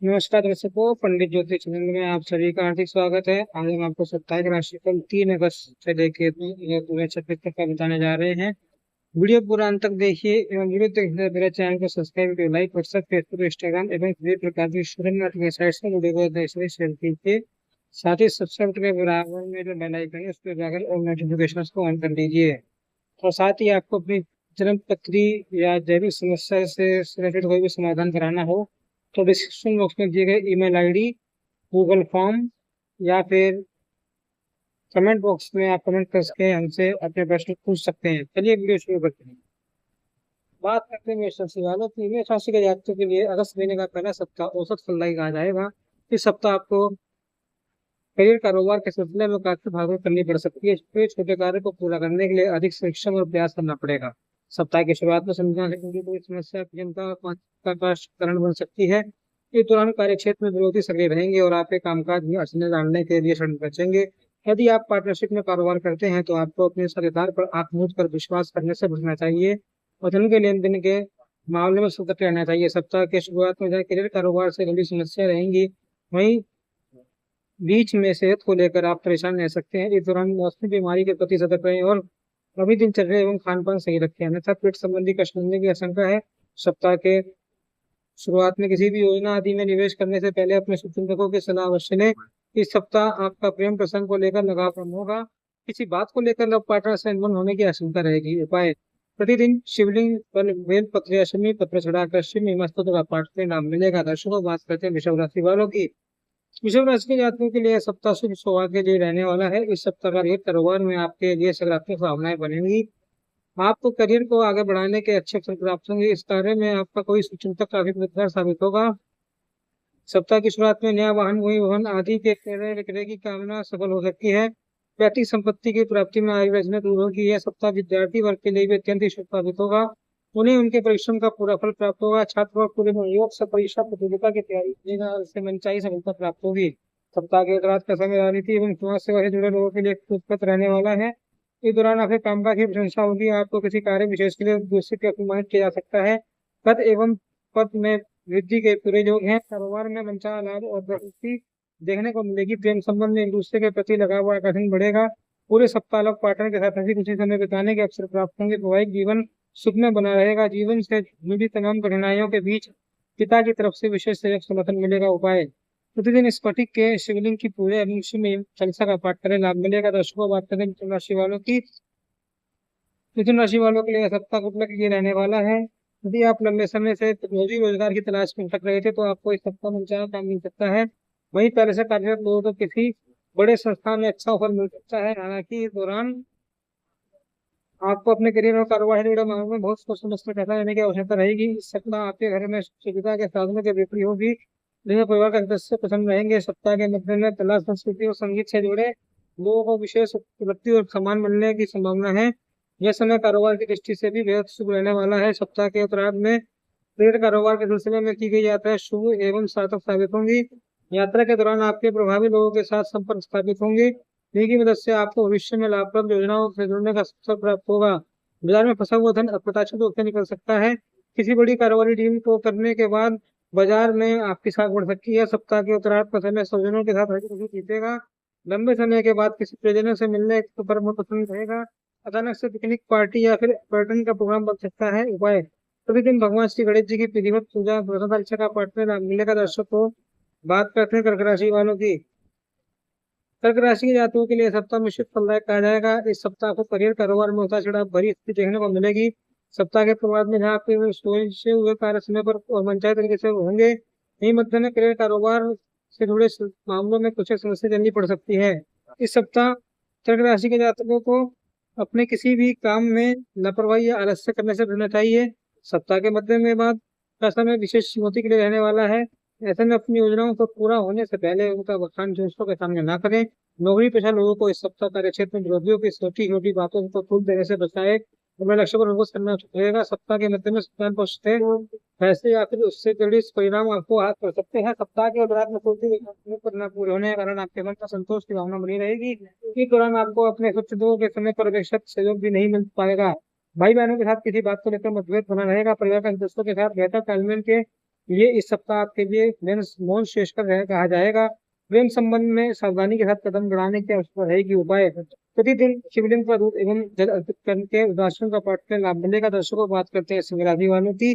नमस्कार दर्शकों, पंडित ज्योतिष चैनल में आप सभी का हार्दिक स्वागत है। आज हम आपको साप्ताहिक राशिफल 3 अगस्त से लेकर पूरे 26 तक का बताने जा रहे हैं। वीडियो पूरा अंत तक देखिए एवं वीडियो देखने से मेरे चैनल को subscribe video like WhatsApp Facebook Instagram एवं सभी प्रकार की सोशल नेटवर्किंग साइट्स में वीडियो को देख से शेयर कीजिए। साथ ही सब्सक्राइब के बराबर में जो बेल आइकन है उस पर जाकर और नोटिफिकेशन को ऑन कर लीजिए। और साथ ही आपको अपनी जन्म पत्री या जैविक समस्या से रिलेटेड कोई भी समाधान कराना हो तो डिस्क्रिप्शन बॉक्स में दिए गए ईमेल आईडी, गूगल फॉर्म या फिर कमेंट बॉक्स में आप कमेंट करके हमसे अपने प्रश्न पूछ सकते हैं। चलिए वीडियो शुरू करते हैं। बात करते हैं मेष राशि वालों की। मेष राशि के जातकों के लिए अगस्त महीने का पहला सप्ताह औसत फलदायी कहा जाएगा। इस सप्ताह आपको करियर कारोबार के सिलसिले में काफी भागदौड़ करनी पड़ सकती है। छोटे छोटे कार्य को पूरा करने के लिए अधिक परिश्रम और प्रयास करना पड़ेगा। सप्ताह की शुरुआत में संविधान से जुड़ी कोई समस्या चिंता का कारण बन सकती है। इस दौरान कार्य क्षेत्र में विरोधी सक्रिय रहेंगे और आपके कामकाज में अड़चनें डालने के लिए षड्यंत्र बचेंगे। यदि आप पार्टनरशिप में कारोबार करते हैं तो आपको अपने साझेदार पर आंख मूंद कर विश्वास करने से बचना चाहिए और धन के लेन देन के मामले में सतर्क रहना चाहिए। सप्ताह के शुरुआत में जहाँ करियर कारोबार से जुड़ी समस्या रहेंगी, वहीं बीच में सेहत को लेकर आप परेशान रह सकते हैं। इस दौरान मौसमी बीमारी के प्रति सतर्क रहें और अभी दिनचर्या एवं खान पान सही रखें, अन्यथा पेट संबंधी कष्ट होने की आशंका है। सप्ताह के शुरुआत में किसी भी योजना आदि में निवेश करने से पहले अपने शुभचिंतकों की सलाह अवश्य लें। इस सप्ताह आपका प्रेम प्रसंग को लेकर लगाव कम होगा। किसी बात को लेकर लव पार्टनर से अनबन होने की आशंका रहेगी। उपाय: प्रतिदिन शिवलिंग पर बेल पत्र या शमी पत्र चढ़ाकर शिव महिमा स्तोत्र का पाठ करने लाभ मिलेगा। दर्शकों, बात करते हैं वृषभ राशि वालों की। वृषभ राशि के जातकों के लिए सप्ताह शुभ सौभाग्य के लिए रहने वाला है। इस सप्ताह का रेट कारोबार में आपके लिए सकारात्मक भावनाएं बनेंगी। आपको करियर को आगे बढ़ाने के अच्छे अवसर प्राप्त होंगे। इस कार्य में आपका कोई शुभचिंतक काफी मददगार साबित होगा। सप्ताह की शुरुआत में नया वाहन, भूमि, भवन आदि के क्रय विक्रय की कामना सफल हो सकती है। व्यक्तिगत संपत्ति की प्राप्ति में आय व्यय दूर होगी। यह सप्ताह विद्यार्थी वर्ग के लिए भी अत्यंत ही शुभ साबित होगा। उन्हें उनके परिश्रम का पूरा फल प्राप्त होगा। छात्र वर्ग पूरे मनोयोग से परीक्षा प्रतियोगिता की तैयारी करेगा और इससे मनचाही सफलता प्राप्त होगी। सप्ताह के उत्तरार्ध का समय राजनीति एवं समाज सेवा से जुड़े लोगों के लिए खुशखबर रहने वाला है। इस दौरान आपके कामकाज की प्रशंसा होगी। आपको किसी कार्य विशेष के लिए दूसरे से अपमानित किया जा सकता है। पद एवं पद में वृद्धि के पूरे योग हैं। कारोबार में मनचाहा लाभ और प्रगति देखने को मिलेगी। प्रेम संबंध में एक दूसरे के प्रति लगाव और आकर्षण बढ़ेगा। पूरे सप्ताह लोग पार्टनर के साथ हंसी खुशी समय बिताने के अवसर प्राप्त होंगे। वैवाहिक जीवन सुखमय बना रहेगा। जीवन से जुड़ी तमाम कठिनाइयों के बीच पिता की तरफ से विशेष सहयोग समर्थन मिलेगा। उपाय: प्रतिदिन स्फटिक के शिवलिंग की पूरे अभिषेक में चालीसा का पाठ करें, लाभ मिलेगा। दर्शकों, बात करें मिथुन राशि वालों की। मिथुन राशि वालों के लिए यह सप्ताह गुड ये रहने वाला है। यदि आप लंबे समय से रोजी रोजगार की तलाश में भटक रहे थे तो आपको इस सप्ताह में अच्छा काम मिल सकता है। वहीं पहले से कार्यरत लोगों को किसी बड़े संस्थान में अच्छा ऑफर मिल सकता है। हालांकि इस दौरान आपको अपने करियर और कारोबार से जुड़े मामलों में बहुत सोच समझ कर फैसला लेने की आवश्यकता रहेगी। इस सप्ताह आपके घर में सुविधा के साधनों की बिक्री होगी, जिसमें परिवार का सदस्य प्रसन्न रहेंगे। सप्ताह के मध्य में कला, संस्कृति और संगीत से जुड़े लोगों को विशेष उपलब्धि और सम्मान मिलने की संभावना है। यह समय कारोबार की दृष्टि से भी बेहद शुभ रहने वाला है। सप्ताह के उत्तरार्ध में ट्रेड कारोबार के सिलसिले में की गई यात्रा शुभ एवं सार्थक साबित होंगी। यात्रा के दौरान आपके प्रभावी लोगों के साथ संपर्क स्थापित होंगे, जिनकी मदद से आपको भविष्य में लाभप्रद योजनाओं से जुड़ने का अवसर प्राप्त होगा। बाजार में फंसा हुआ धन अप्रत्याशित रूप से निकल सकता है। किसी बड़ी कारोबारी डील को करने के बाद बाजार में आपकी साख बढ़ सकती है। सप्ताह के उत्तरार्ध का समय स्वजनों के साथ हंसी खुशी बीतेगा। लंबे समय के बाद किसी प्रियजनों से मिलने पर मन पसंद रहेगा। अचानक से पिकनिक पार्टी या फिर पर्यटन का प्रोग्राम बन सकता है। उपाय: प्रतिदिन भगवान श्री गणेश जी की विधिवत पूजा व्रतालिका का पाठ में मिलेगा। दर्शकों, बात करते हैं कर्क राशि वालों की। कर्क राशि के जातकों के लिए सप्ताह मिश्रित फलदायक कहा जाएगा। इस सप्ताह को करियर कारोबार में उतार चढ़ाव भरी स्थिति देखने को मिलेगी। सप्ताह के शुरुआत में जहाँ आपके से हुए कार्य समय पर और मनचाहे तरीके से होंगे, यही मध्य में करियर कारोबार से जुड़े मामलों में कुछ समस्या झेलनी पड़ सकती है। इस सप्ताह कर्क राशि के जातकों को अपने किसी भी काम में लापरवाही या आलस्य करने से बचना चाहिए। सप्ताह के मध्य में बाद का समय विशेष चुनौती के लिए रहने वाला है। ऐसे में अपनी योजनाओं को पूरा होने से पहले उनका बखान दूसरों के सामने ना करें। नौकरी पेशा लोगों को इस सप्ताह कार्य क्षेत्र में विरोधियों की छोटी छोटी बातों को फूल देने से बचाए। हमें लक्ष्य पर फोकस करना रहेगा। सप्ताह के मध्य में स्थान पहुंचते पैसे या फिर उससे जुड़े परिणाम आपको हाथ कर सकते हैं। सप्ताह के दौरान में परिणाम पूरे होने के कारण आपके मन का संतोष की भावना बनी रहेगी। इस दौरान आपको अपने शुभचिंतकों के समय पर अपेक्षित सहयोग भी नहीं मिल पाएगा। भाई बहनों के साथ किसी बात को लेकर मतभेद बना रहेगा। परिवार के सदस्यों के साथ बेहतर तालमेल के ये इस सप्ताह आपके लिए मोन श्रेष्ठकर कहा जाएगा। प्रेम संबंध में सावधानी के साथ कदम बढ़ाने की आवश्यकता रहेगी। उपाय, प्रतिदिन शिवलिंग पर दूध एवं जल अर्पित करके रुद्राष्टक का पाठ करें, लाभ मिलेगा। दर्शकों बात करते हैं सिंह राशि वालों की।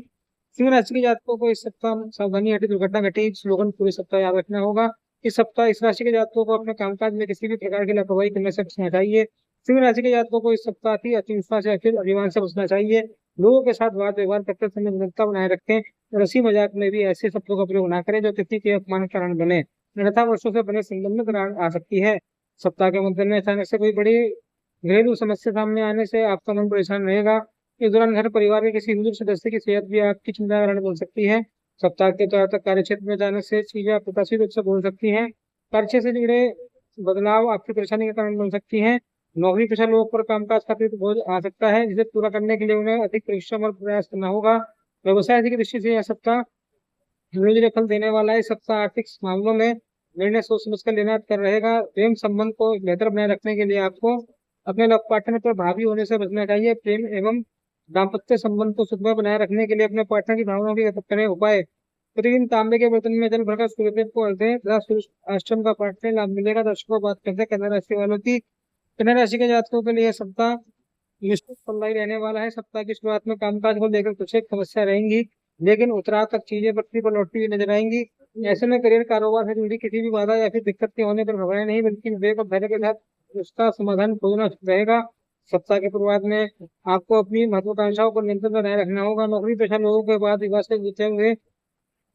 सिंह राशि के जातकों को इस सप्ताह सावधानी हटी दुर्घटना घटी स्लोगन पूरे सप्ताह याद रखना होगा। इस सप्ताह इस राशि के जातकों को अपने कामकाज में किसी भी प्रकार की लापरवाही करने से बचना चाहिए। सिंह राशि के जातकों को इस सप्ताह की अतिविश्वास या फिर अभिमान से बचना चाहिए। लोगों के साथ वाद व्यवहार करते समय विनम्रता बनाए रखें और हंसी मजाक में भी ऐसे शब्दों का प्रयोग न करें जो किसी के अपमान के कारण बने। अन्यथा वर्षों से बने संबंध में दरार आ सकती है। सप्ताह के मध्य में अचानक से कोई बड़ी घरेलू समस्या सामने आने से आपका मन परेशान रहेगा। इस दौरान घर परिवार के किसी बुजुर्ग सदस्य की सेहत भी आपकी चिंता का कारण बन सकती है। सप्ताह के दौरान तक कार्य क्षेत्र में अचानक से चीजें अप्रत्याशित रूप से बोल सकती हैं। कार्य से जुड़े बदलाव आपकी परेशानी का कारण बन सकती है। नौकरी पेशा लोगों पर कामकाज का अतिरिक्त बोझ आ सकता है, जिसे पूरा करने के लिए उन्हें अधिक परिश्रम और प्रयास करना होगा। व्यवसाय की दृष्टि से यह सप्ताह धीरे धीरे फल देने वाला है। इस सप्ताह आर्थिक मामलों में निर्णय सोच समझ कर लेना कर रहेगा। प्रेम संबंध को बेहतर बनाए रखने के लिए आपको अपने लव पार्टनर पर भावी होने से बचना चाहिए। प्रेम एवं दाम्पत्य संबंध को सुखमय बनाए रखने के लिए अपने पार्टनर की भावनाओं की कदर करें। उपाय, प्रतिदिन तांबे के बर्तन में जल भरकर सूर्यदेव को अर्घ दें तथा सूर्य अष्टम का पाठ करें, लाभ मिलेगा। दर्शकों बात करते हैं कन्या राशि वालों की। कन्या राशि के जातकों के लिए सप्ताह निश्चित फलदायी रहने वाला है। सप्ताह की शुरुआत में कामकाज को लेकर कुछ एक समस्या रहेंगी, लेकिन उत्तरार्ध तक चीजें पटरी पर लौटती हुई नजर आएंगी। ऐसे में करियर कारोबार से जुड़ी किसी भी बाधा या फिर दिक्कत के होने पर घबराएं नहीं, बल्कि विवेक और धैर्य के साथ उसका समाधान खोजना रहेगा। सप्ताह के शुरुआत में आपको अपनी महत्वाकांक्षाओं पर नियंत्रण बनाए रखना होगा। नौकरी पेशा लोगों के बाद विवाह से जीते हुए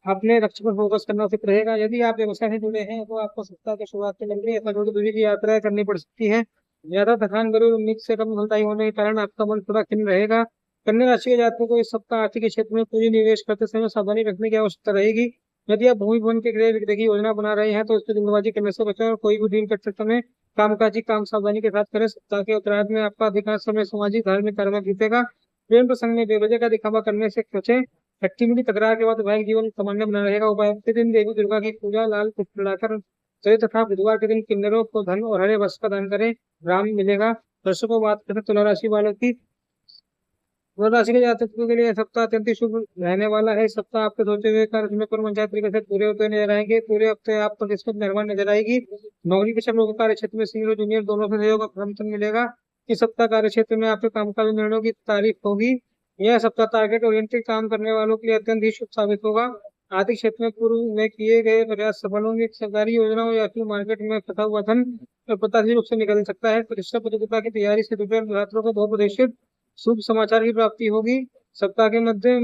अपने लक्ष्य पर फोकस करना उचित रहेगा। यदि आप व्यवसाय से जुड़े हैं तो आपको सप्ताह की शुरुआत में लंबी या थोड़ी दूरी की यात्रा करनी पड़ सकती है। ज्यादा थकान भरी उम्मीद से कम फलदायी होने के कारण आपका मन थोड़ा खिन्न रहेगा। कन्या राशि के जातकों को इस सप्ताह आर्थिक क्षेत्र में पूंजी निवेश करते समय सावधानी रखने की आवश्यकता रहेगी। यदि आप भूमि भवन के क्रय विक्रय की योजना बना रहे हैं तो इसकी जल्दबाजी करने से बचें और कोई भी डील करते समय कामकाजी काम सावधानी के साथ करें। सप्ताह के उत्तरार्ध में आपका अधिकांश समय सामाजिक धार्मिक कार्य में बीतेगा। प्रेम प्रसंग में बेवजह का दिखावा करने से बचें। खट्टी मीठी तकरार के बाद वैवाहिक जीवन सामान्य बना रहेगा। उपाय, प्रतिदिन देवी दुर्गा की पूजा लाल पुष्प लाकर करें तथा बुधवार के दिन किन्नरों को धन और हरे वस्त्र का दान करें, राम मिलेगा। दर्शकों बात करें तुला राशि वालों की। तुला राशि के जातकों के लिए सप्ताह अत्यंत शुभ रहने वाला है। इस सप्ताह आपके सोचे हुए कार्य समय पर मनचाहे तरीके से पूरे होते नजर आएंगे। पूरे हफ्ते आप पर किस्मत मेहरबान नजर आएगी। नौकरी पेशा लोगों को कार्य क्षेत्र में सीनियर और जूनियर दोनों से सहयोग और समर्थन मिलेगा। इस सप्ताह कार्य क्षेत्र में आपके कामकाजी निर्णयों की तारीफ होगी। यह सप्ताह टारगेट ओरिएंटेड काम करने वालों के लिए अत्यंत ही शुभ साबित होगा। आर्थिक क्षेत्र में पूर्व में किए गए प्रयास सफल होंगे। सरकारी योजनाओं या फिर मार्केट में फंसा हुआ धन प्रत्याशित रूप से निकल सकता है। परीक्षा प्रतियोगिता की तैयारी से जुड़े छात्रों को बहुप्रतीक्षित शुभ समाचार की प्राप्ति होगी। सप्ताह के मध्य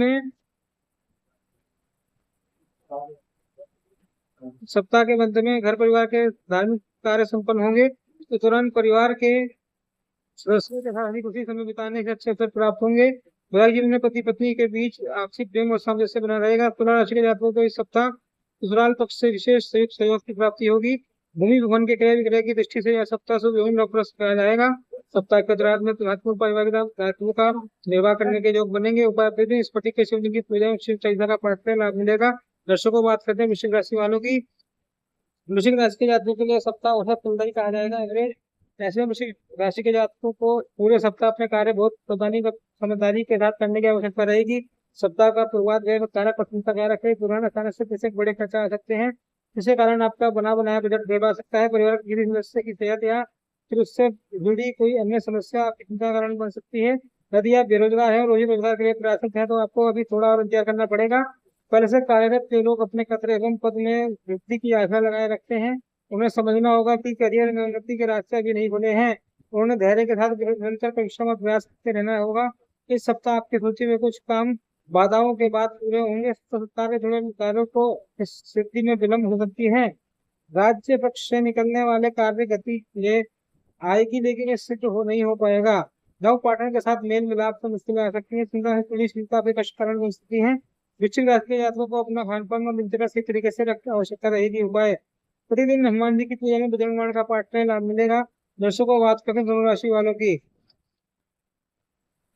में घर परिवार के धार्मिक कार्य संपन्न होंगे। इस दौरान परिवार के सदस्यों के साथ अधिक उसी समय बिताने के अच्छे अवसर प्राप्त होंगे। वैवाहिक जीवन में पति पत्नी के बीच आपसी प्रेम और सामंजस्य बना रहेगा। तुला राशि के जातकों को इस सप्ताह ससुराल पक्ष से विशेष संयुक्त सहयोग की प्राप्ति होगी। भूमि भवन के क्रय विक्रय की दृष्टि से यह सप्ताह शुभ एवं लाभप्रद कहा जाएगा। सप्ताह के दौरान में महत्वपूर्ण पारिवारिक दायित्वों का निर्वाह करने के योग बनेंगे। उपाय, प्रतिदिन स्फटिक के शिवलिंग की पूजा एवं शिव चरित्र का पाठ करें, लाभ मिलेगा। दर्शकों बात करते हैं वृश्चिक राशि वालों की। वृश्चिक राशि के जातकों के लिए सप्ताह औसत फलदायी कहा जाएगा, एवरेज। ऐसे में वृश्चिक राशि के जातकों को पूरे सप्ताह अपने कार्य बहुत समझदारी के साथ करने की आवश्यकता रहेगी। सप्ताह का शुरुआत व्यय कारक प्रसन्नता का रखें। तुरंत अचानक से पैसे बड़े खर्चा आ सकते हैं, जिसके कारण आपका बना बनाया बजट गड़बड़ा सकता है। परिवार के किसी सदस्य की सेहत या फिर उससे जुड़ी कोई अन्य समस्या आपकी चिंता का कारण बन सकती है। यदि आप बेरोजगार हैं और रोजी रोजगार के लिए प्रयासरत हैं तो आपको अभी थोड़ा और इंतजार करना पड़ेगा। पहले से कार्यरत लोग अपने कतर एवं पद में वृद्धि की आशा लगाए रखते हैं। उन्हें समझना होगा कि करियर में उन्नति के रास्ते अभी नहीं खुले हैं। उन्हें धैर्य के साथ निरंतर परिश्रम और प्रयास करते रहना होगा। इस सप्ताह आपकी सूची में कुछ काम बाधाओं के बाद पूरे होंगे। सप्ताह के जुड़े कार्यों को इस सिद्धि में विलम्ब हो सकती है। राज्य पक्ष से निकलने वाले कार्य गति ये आएगी, लेकिन इससे तो नहीं हो पाएगा। नव पार्टनर के साथ मेल मिलाप से मुश्किलें आ सकती है। चिंता से जुड़ी चिंता भी कष्ट कारण बन सकती है। वृश्चिक राशि के जातकों को अपना खान पान और दिनचर्या सही तरीके से रखने आवश्यकता रहेगी। उपाय, प्रतिदिन हनुमान जी की पूजा में बजरंग का पाठ करें, लाभ मिलेगा। दर्शकों बात करें धनु राशि वालों की।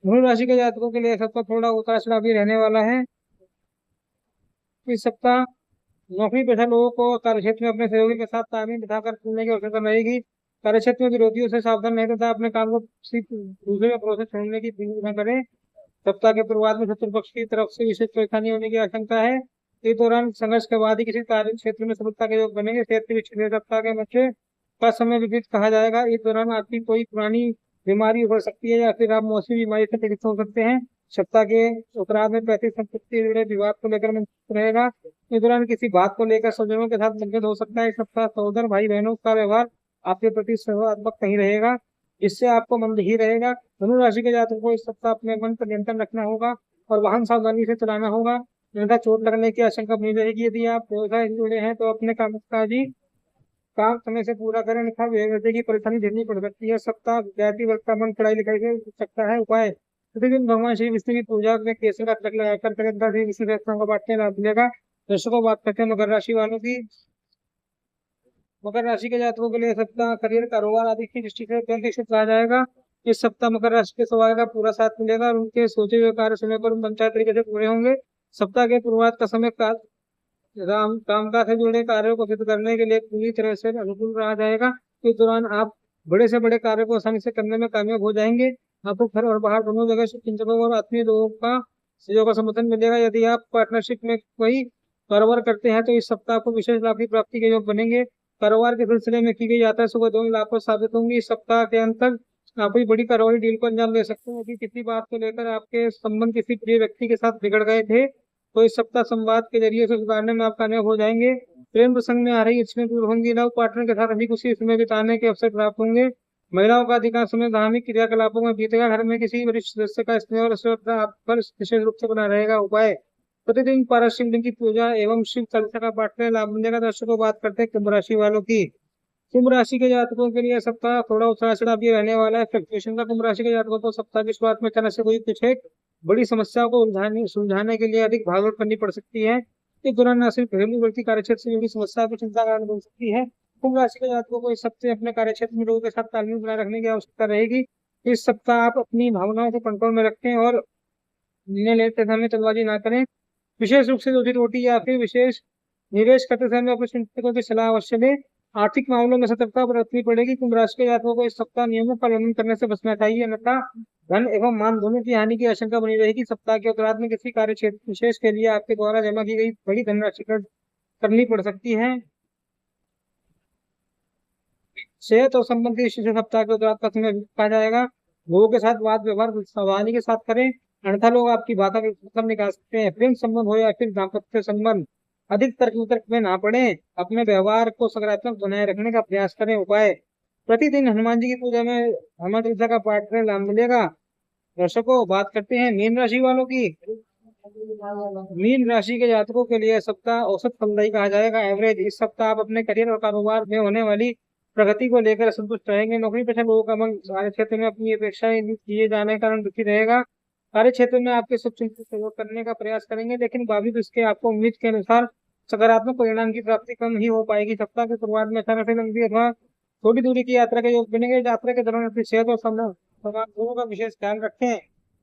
धनु राशि के जातकों के लिए सप्ताह थोड़ा उतार चढ़ाव भी रहने वाला है। इस सप्ताह नौकरी पेशा लोगों को कार्यक्षेत्र में अपने सहयोगी के साथ तालमेल बिठाकर चलने की आवश्यकता रहेगी। कार्यक्षेत्र में विरोधियों से सावधान नहीं तथा अपने काम को किसी दूसरे का भरोसे छोड़ने की न करें। सप्ताह के शुरुआत में शत्रु पक्ष की तरफ से विशेष परेशानी होने की आशंका है। इस दौरान संघर्ष के बाद ही किसी कार्य क्षेत्र में सफलता के योग बनेंगे। सेहत के विषय सप्ताह के बच्चे का समय विपरीत कहा जाएगा। इस दौरान आपकी कोई पुरानी बीमारी हो सकती है या फिर आप मौसमी बीमारी से पीड़ित हो सकते हैं। सप्ताह के उत्तरार्ध में पैतृक संपत्ति से जुड़े विवाद को लेकर मन रहेगा। इस दौरान किसी बात को लेकर स्वजनों के साथ मतभेद हो सकता है। इस सप्ताह सहोदर भाई बहनों का व्यवहार आपके प्रति सकारात्मक नहीं रहेगा, इससे आपको मंद ही रहेगा। धनु राशि के जातकों को इस सप्ताह अपने मन पर नियंत्रण रखना होगा और वाहन सावधानी से चलाना होगा, अन्यथा चोट लगने की आशंका बनी रहेगी। यदि आप व्यवसाय से जुड़े हैं तो अपने कामकाजी काम समय से पूरा करें, अन्यथा व्यवसाय की परेशानी झेलनी पड़ सकती है। सप्ताह विद्यार्थी वर्ग का मन पढ़ाई लिखाई से रुक सकता है। उपाय प्रतिदिन भगवान श्री विष्णु की पूजा में केसर का तिलक लगाकर करें, श्री विष्णु सहस्त्रनाम का पाठ करना लाभ मिलेगा। दर्शकों, बात करते हैं मकर राशि वालों की। मकर राशि के जातकों के लिए सप्ताह करियर, कारोबार आदि की दृष्टि से अत्यंत शुभ कहा जाएगा। इस सप्ताह मकर राशि के सवाल का पूरा साथ मिलेगा और उनके सोचे हुए कार्य समय पर पंचायत तरीके से पूरे होंगे। सप्ताह के शुरुआत का समय कामकाज से जुड़े कार्यों को सिद्ध करने के लिए पूरी तरह से अनुकूल रहा जाएगा। इस दौरान आप बड़े से बड़े कार्य को आसानी से करने में कामयाब हो जाएंगे। आपको घर और बाहर दोनों जगह चिंतकों और आत्मीय लोगों का सहयोग का समर्थन मिलेगा। यदि आप पार्टनरशिप में कोई कारोबार करते हैं तो इस सप्ताह को विशेष लाभ की प्राप्ति के योग बनेंगे। कारोबार के सिलसिले में की गई यात्रा सुबह 2 लाख को साबित होंगी। इस सप्ताह के अंत तक आप कोई बड़ी कारोबारी डील को अंजाम दे सकते हैं। यदि किसी बात को लेकर आपके संबंध किसी प्रिय व्यक्ति के साथ बिगड़ गए थे तो इस सप्ताह संवाद के जरिए उसे सुधारने में आप कामयाब हो जाएंगे। प्रेम प्रसंग में आ रही इसमें दूर होंगी। लव पार्टनर के साथ अभी खुशी समय बिताने के अवसर प्राप्त होंगे। महिलाओं का अधिकांश समय धार्मिक क्रियाकलापों में बीतेगा। घर में किसी वरिष्ठ सदस्य का स्नेह और श्रद्धा आप पर विशेष रूप से बना रहेगा। उपाय प्रतिदिन पारस शिवलिंग की पूजा एवं शिव चालीसा का पाठ करें, लाभ मिलेगा। दर्शकों, बात करते हैं कुंभ राशि वालों की। कुंभ राशि के जातकों के लिए सप्ताह थोड़ा उतार चढ़ाव भी रहने वाला है। फ्लक्चुएशन का कुंभ राशि के जातकों को सप्ताह की शुरुआत में अचानक से कोई कुछ एक बड़ी समस्याओं को सुलझाने के लिए अधिक भागदौड़ करनी पड़ सकती है। इस दौरान न सिर्फ घरेलू बल्कि कार्यक्षेत्र से जुड़ी समस्या की चिंता का कारण बन सकती है। कुंभ राशि के जातकों को इस सप्ताह अपने कार्यक्षेत्र में लोगों के साथ तालमेल बनाए रखने की आवश्यकता रहेगी। इस सप्ताह आप अपनी भावनाओं को कंट्रोल में रखें और निर्णय लेते समय जल्दबाजी ना करें। विशेष रूप से रोजी रोटी या फिर विशेष निवेश करते समय अपने चिंतकों की सलाह अवश्य लें। आर्थिक मामलों में सतर्कता बरतनी पड़ेगी। कुंभ राशि के जातकों को इस सप्ताह नियमों का उल्लंघन करने से बचना चाहिए, अन्यथा धन एवं मान दोनों की हानि की आशंका बनी रहेगी। सप्ताह के उत्तरार्ध में किसी कार्य क्षेत्र विशेष के लिए आपके द्वारा जमा की गई बड़ी धनराशि करनी पड़ सकती है। सेहत और संबंधी विशेष सप्ताह के उत्तरार्ध का समय कहा जाएगा। लोगों के साथ वाद व्यवहार सावधानी के साथ करें, अन्यथा लोग आपकी बातों का मतलब निकाल सकते हैं। प्रेम संबंध हो या फिर दाम्पत्य संबंध, अधिक तर्क वितर्क में ना पड़े। अपने व्यवहार को सकारात्मक बनाए रखने का प्रयास करें। उपाय प्रतिदिन हनुमान जी की पूजा में हनुमान चालीसा का पाठ करें, लाभ मिलेगा। दर्शकों, बात करते हैं मीन राशि वालों की। मीन राशि के जातकों के लिए सप्ताह औसत फलदायी कहा जाएगा, एवरेज। इस सप्ताह आप अपने करियर और कारोबार में होने वाली प्रगति को लेकर संतुष्ट रहेंगे। नौकरी पेशा लोगों का मन कार्य क्षेत्र में अपनी अपेक्षाएं किए जाने के कारण दुखी रहेगा। कार्य क्षेत्र में आपके शुभचिंतक सहयोग करने का प्रयास करेंगे, लेकिन बावजूद इसके आपको उम्मीद के अनुसार सकारात्मक परिणाम की प्राप्ति कम ही हो पाएगी। सप्ताह के शुरुआत में अचानक से लंबी अथवा थोड़ी दूरी की यात्रा के योग बनेंगे। यात्रा के दौरान अपनी सेहत और दोनों का विशेष ख्याल रखें।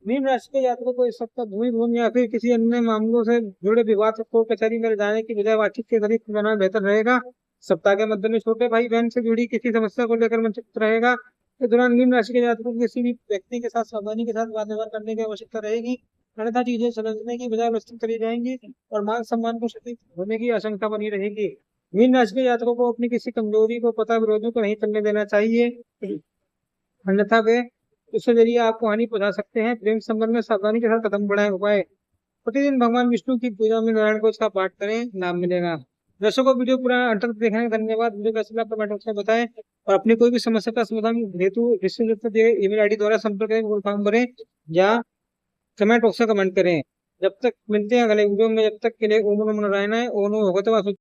मीन राशि के जातकों को इस सप्ताह भूमि या फिर किसी अन्य मामलों से जुड़े विवाद को कचहरी में ले जाने की बजाय बातचीत के जरिए बनाना बेहतर रहेगा। सप्ताह के मध्य में छोटे भाई बहन से जुड़ी किसी समस्या को लेकर मन चिंतित रहेगा। इस दौरान मीन राशि के जातकों को किसी भी व्यक्ति के साथ सावधानी के साथ वाद विवाद करने की आवश्यकता रहेगी, अन्यथा चीजें समझने की बजाय विस्तृत करी जाएंगी और मान सम्मान को क्षति होने की आशंका बनी रहेगी। मीन राशि के जातकों को अपनी किसी कमजोरी को पता विरोधियों को नहीं चलने देना चाहिए, अन्यथा वे इसके जरिए आपको हानि पहुंचा सकते हैं। प्रेम संबंध में सावधानी के साथ कदम बढ़ाएं। उपाय प्रतिदिन भगवान विष्णु की पूजा में नारायण को इसका पाठ करें, लाभ मिलेगा। दर्शकों, वीडियो पूरा अंत तक देखने का धन्यवाद। वीडियो कैसे लगा कमेंट बॉक्स में बताएं और अपनी कोई भी समस्या का समाधान हेतु ईमेल आईडी द्वारा संपर्क करें, गूगल फॉर्म भरें या कमेंट बॉक्स में कमेंट करें। जब तक मिलते हैं अगले वीडियो में, जब तक के लिए ओम नमो नारायण। ओम नमो भगवते वासुदेवाय।